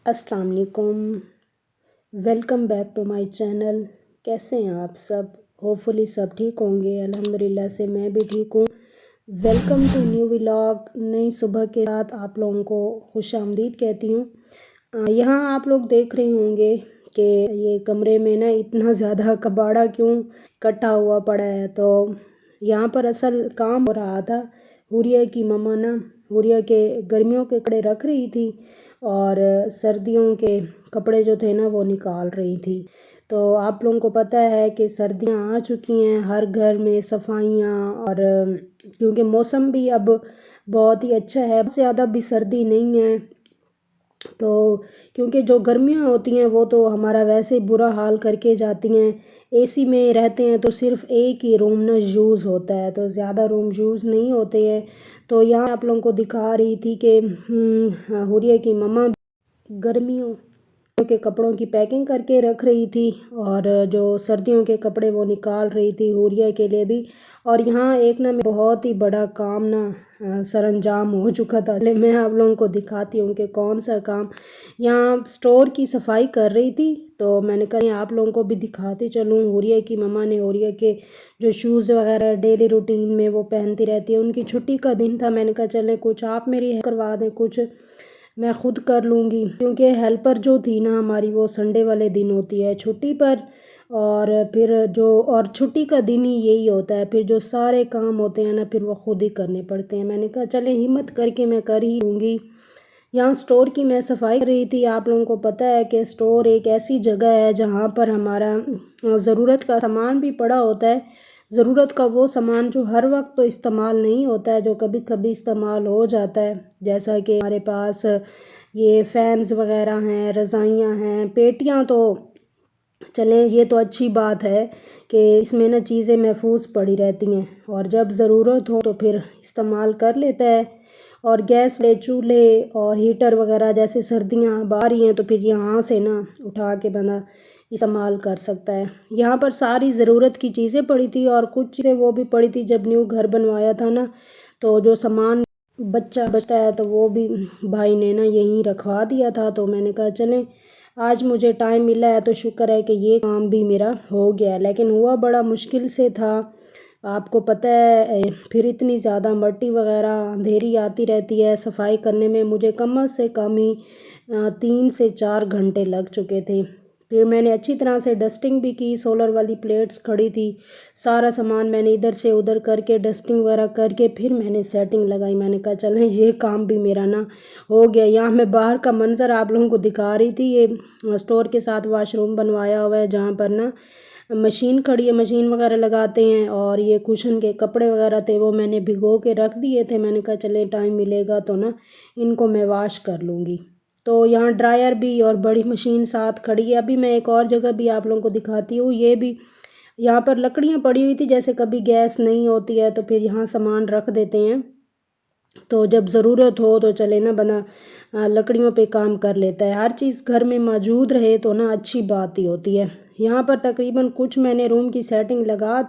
अस्सलाम वालेकुम, welcome back to my channel. कैसे हैं आप सब? होपफुली सब ठीक होंगे। अल्हम्दुलिल्लाह से मैं भी ठीक हूँ। Welcome to new vlog. नई सुबह के साथ आप लोगों को खुश आमदीद कहती हूँ। यहाँ आप लोग देख रहे होंगे कि ये कमरे में ना इतना ज़्यादा कबाड़ा क्यों इकट्ठा हुआ पड़ा है। तो यहाँ पर असल काम हो रहा था। हुरिया की मम्मा ना हुरिया के गर्मियों के कपड़े रख रही थी और सर्दियों के कपड़े जो थे ना वो निकाल रही थी। तो आप लोगों को पता है कि सर्दियाँ आ चुकी हैं, हर घर में सफाइयाँ और क्योंकि मौसम भी अब बहुत ही अच्छा है, ज़्यादा भी सर्दी नहीं है। तो क्योंकि जो गर्मियाँ होती हैं वो तो हमारा वैसे ही बुरा हाल करके जाती हैं। एसी में रहते हैं तो सिर्फ एक ही रूम ना यूज़ होता है, तो ज़्यादा रूम यूज़ नहीं होते हैं। तो यहाँ आप लोगों को दिखा रही थी कि हुरिया की मम्मा गर्मियों के कपड़ों की पैकिंग करके रख रही थी और जो सर्दियों के कपड़े वो निकाल रही थी हुरिया के लिए भी। और यहाँ एक ना बहुत ही बड़ा काम ना सरंजाम हो चुका था। मैं आप लोगों को दिखाती हूँ कि कौन सा काम। यहाँ स्टोर की सफाई कर रही थी तो मैंने कहा आप लोगों को भी दिखाती चलूँ। हुरिया की मम्मा ने हुरिया के जो शूज़ वगैरह डेली रूटीन में वो पहनती रहती है, उनकी छुट्टी का दिन था। मैंने कहा चले कुछ आप मेरी हेल्प करवा दें, कुछ मैं ख़ुद कर लूँगी, क्योंकि हेल्पर जो थी ना हमारी वो संडे वाले दिन होती है छुट्टी पर। और फिर और छुट्टी का दिन ही यही होता है, फिर जो सारे काम होते हैं ना फिर वो खुद ही करने पड़ते हैं। मैंने कहा चले हिम्मत करके मैं कर ही लूँगी। यहाँ स्टोर की मैं सफाई कर रही थी। आप लोगों को पता है कि स्टोर एक ऐसी जगह है जहाँ पर हमारा ज़रूरत का सामान भी पड़ा होता है। ज़रूरत का वो सामान जो हर वक्त तो इस्तेमाल नहीं होता है, जो कभी कभी इस्तेमाल हो जाता है, जैसा कि हमारे पास ये फ़ैन्स वगैरह हैं, रज़ाइयाँ हैं, पेटियाँ। तो चलें ये तो अच्छी बात है कि इसमें ना चीज़ें महफूज पड़ी रहती हैं और जब ज़रूरत हो तो फिर इस्तेमाल कर लेता है। और गैस ले चूल्हे और हीटर वगैरह जैसे सर्दियाँ आ रही हैं तो फिर यहाँ से ना उठा के बंदा इस्तेमाल कर सकता है। यहाँ पर सारी ज़रूरत की चीज़ें पड़ी थी और कुछ चीज़ें वो भी पड़ी थी जब न्यू घर बनवाया था ना, तो जो सामान बचता है तो वो भी भाई ने ना यहीं रखवा दिया था। तो मैंने कहा चलें आज मुझे टाइम मिला है तो शुक्र है कि ये काम भी मेरा हो गया, लेकिन हुआ बड़ा मुश्किल से था। आपको पता है फिर इतनी ज़्यादा मट्टी वगैरह अंधेरी आती रहती है, सफाई करने में मुझे कम से कम ही 3 से 4 घंटे लग चुके थे। फिर मैंने अच्छी तरह से डस्टिंग भी की, सोलर वाली प्लेट्स खड़ी थी, सारा सामान मैंने इधर से उधर करके डस्टिंग वगैरह करके फिर मैंने सेटिंग लगाई। मैंने कहा चलें ये काम भी मेरा ना हो गया। यहाँ मैं बाहर का मंज़र आप लोगों को दिखा रही थी। ये स्टोर के साथ वाशरूम बनवाया हुआ है जहाँ पर ना मशीन खड़ी है, मशीन वगैरह लगाते हैं। और ये कुशन के कपड़े वगैरह थे वो मैंने भिगो के रख दिए थे। मैंने कहा चले टाइम मिलेगा तो ना इनको मैं वाश कर लूँगी। तो यहाँ ड्रायर भी और बड़ी मशीन साथ खड़ी है। अभी मैं एक और जगह भी आप लोगों को दिखाती हूँ। ये भी यहाँ पर लकड़ियाँ पड़ी हुई थी, जैसे कभी गैस नहीं होती है तो फिर यहाँ सामान रख देते हैं, तो जब ज़रूरत हो तो चले ना बना लकड़ियों पे काम कर लेता है। हर चीज़ घर में मौजूद रहे तो ना अच्छी बात ही होती है। यहाँ पर तकरीबन कुछ मैंने रूम की सेटिंग लगा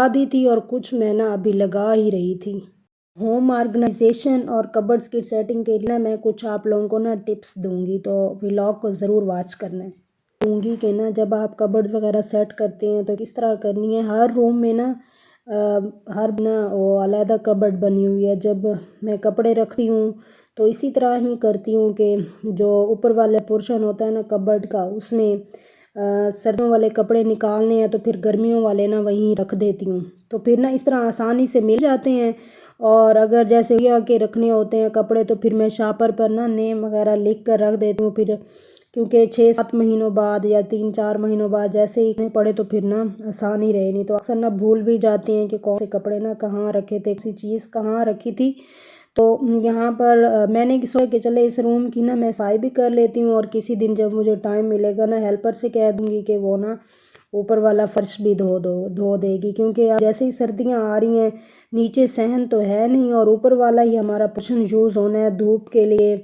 दी थी और कुछ मैं ना अभी लगा ही रही थी। होम ऑर्गेनाइजेशन और कबर्ड्स की सेटिंग के लिए ना मैं कुछ आप लोगों को ना टिप्स दूंगी, तो व्लॉग को ज़रूर वॉच करना है। दूंगी कि ना जब आप कबर्ड्स वगैरह सेट करते हैं तो किस तरह करनी है। हर रूम में ना हर ना वो अलग कबर्ड बनी हुई है। जब मैं कपड़े रखती हूँ तो इसी तरह ही करती हूँ कि जो ऊपर वाला पोर्शन होता है ना कबर्ड का, उसमें सर्दियों वाले कपड़े निकालने हैं तो फिर गर्मियों वाले ना वहीं रख देती हूँ, तो फिर ना इस तरह आसानी से मिल जाते हैं। और अगर जैसे ये के रखने होते हैं कपड़े तो फिर मैं शापर पर ना नेम वगैरह लिख कर रख देती हूँ। फिर क्योंकि 6-7 महीनों बाद या 3-4 महीनों बाद जैसे ही पड़े तो फिर ना आसान ही रहे, नहीं तो अक्सर ना भूल भी जाते हैं कि कौन से कपड़े ना कहाँ रखे थे, किसी चीज़ कहाँ रखी थी। तो यहाँ पर मैंने सोचा कि चले इस रूम की ना मैं सफाई भी कर लेती हूँ और किसी दिन जब मुझे टाइम मिलेगा ना हेल्पर से कह दूँगी कि वो ना ऊपर वाला फर्श भी धो देगी, क्योंकि जैसे ही सर्दियाँ आ रही हैं नीचे सहन तो है नहीं और ऊपर वाला ही हमारा पोर्शन यूज़ होना है धूप के लिए।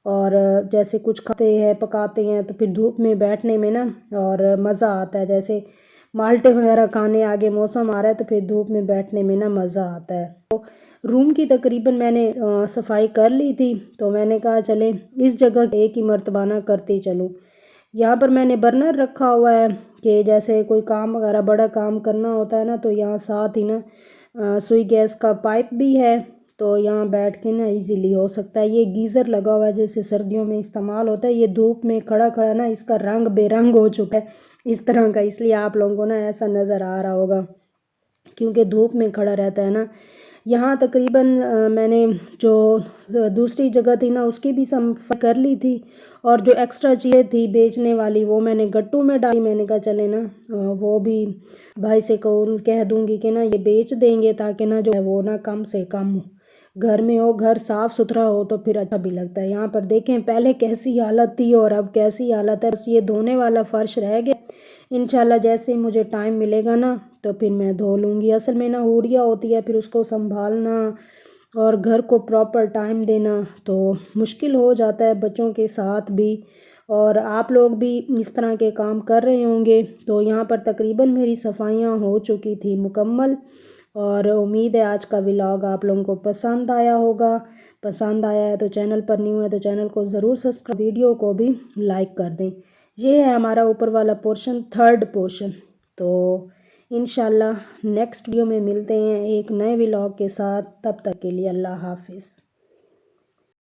और जैसे कुछ खाते हैं पकाते हैं तो फिर धूप में बैठने में ना और मज़ा आता है। जैसे مالٹے وغیرہ کھانے، آگے موسم آ رہا ہے تو پھر دھوپ میں بیٹھنے میں نا مزہ آتا ہے۔ روم کی تقریباً میں نے صفائی کر لی تھی، تو میں نے کہا چلیں اس جگہ ایک ہی مرتبہ نہ کرتے چلوں۔ یہاں پر میں نے برنر رکھا ہوا ہے کہ جیسے کوئی کام وغیرہ بڑا کام کرنا ہوتا ہے نا، تو یہاں ساتھ ہی نا سوئی گیس کا پائپ بھی ہے، تو یہاں بیٹھ کے نا ایزیلی ہو سکتا ہے۔ یہ گیزر لگا ہوا ہے جیسے سردیوں میں استعمال ہوتا ہے، یہ دھوپ میں کھڑا کھڑا نا اس کا رنگ بے رنگ ہو چکا ہے اس طرح کا، اس لیے آپ لوگوں کو نا ایسا نظر آ رہا ہوگا کیونکہ دھوپ میں کھڑا رہتا ہے نا۔ یہاں تقریباً میں نے جو دوسری جگہ تھی نا اس کی بھی صفائی کر لی تھی، اور جو ایکسٹرا چیزیں تھی بیچنے والی وہ میں نے گٹوں میں ڈالی۔ میں نے کہا چلے نا وہ بھی بھائی سے کہہ دوں گی کہ نا یہ بیچ دیں گے، تاکہ نا جو ہے وہ نا کم سے کم گھر میں ہو، گھر صاف ستھرا ہو تو پھر اچھا بھی لگتا ہے۔ یہاں پر دیکھیں پہلے کیسی حالت تھی اور اب کیسی حالت ہے، بس یہ دھونے والا فرش رہ گیا۔ انشاءاللہ جیسے ہی مجھے ٹائم ملے گا نا تو پھر میں دھو لوں گی۔ اصل میں نا ہوریا ہوتی ہے، پھر اس کو سنبھالنا اور گھر کو پراپر ٹائم دینا تو مشکل ہو جاتا ہے بچوں کے ساتھ بھی، اور آپ لوگ بھی اس طرح کے کام کر رہے ہوں گے۔ تو یہاں پر تقریباً میری صفائیاں ہو چکی تھی مکمل، اور امید ہے آج کا ولاگ آپ لوگوں کو پسند آیا ہوگا۔ پسند آیا ہے تو چینل پر نیو ہے تو چینل کو ضرور سبسکرائب، ویڈیو کو بھی لائک کر دیں۔ یہ ہے ہمارا اوپر والا پورشن، تھرڈ پورشن۔ تو انشاءاللہ نیکسٹ ویڈیو میں ملتے ہیں ایک نئے ولاگ کے ساتھ، تب تک کے لیے اللہ حافظ۔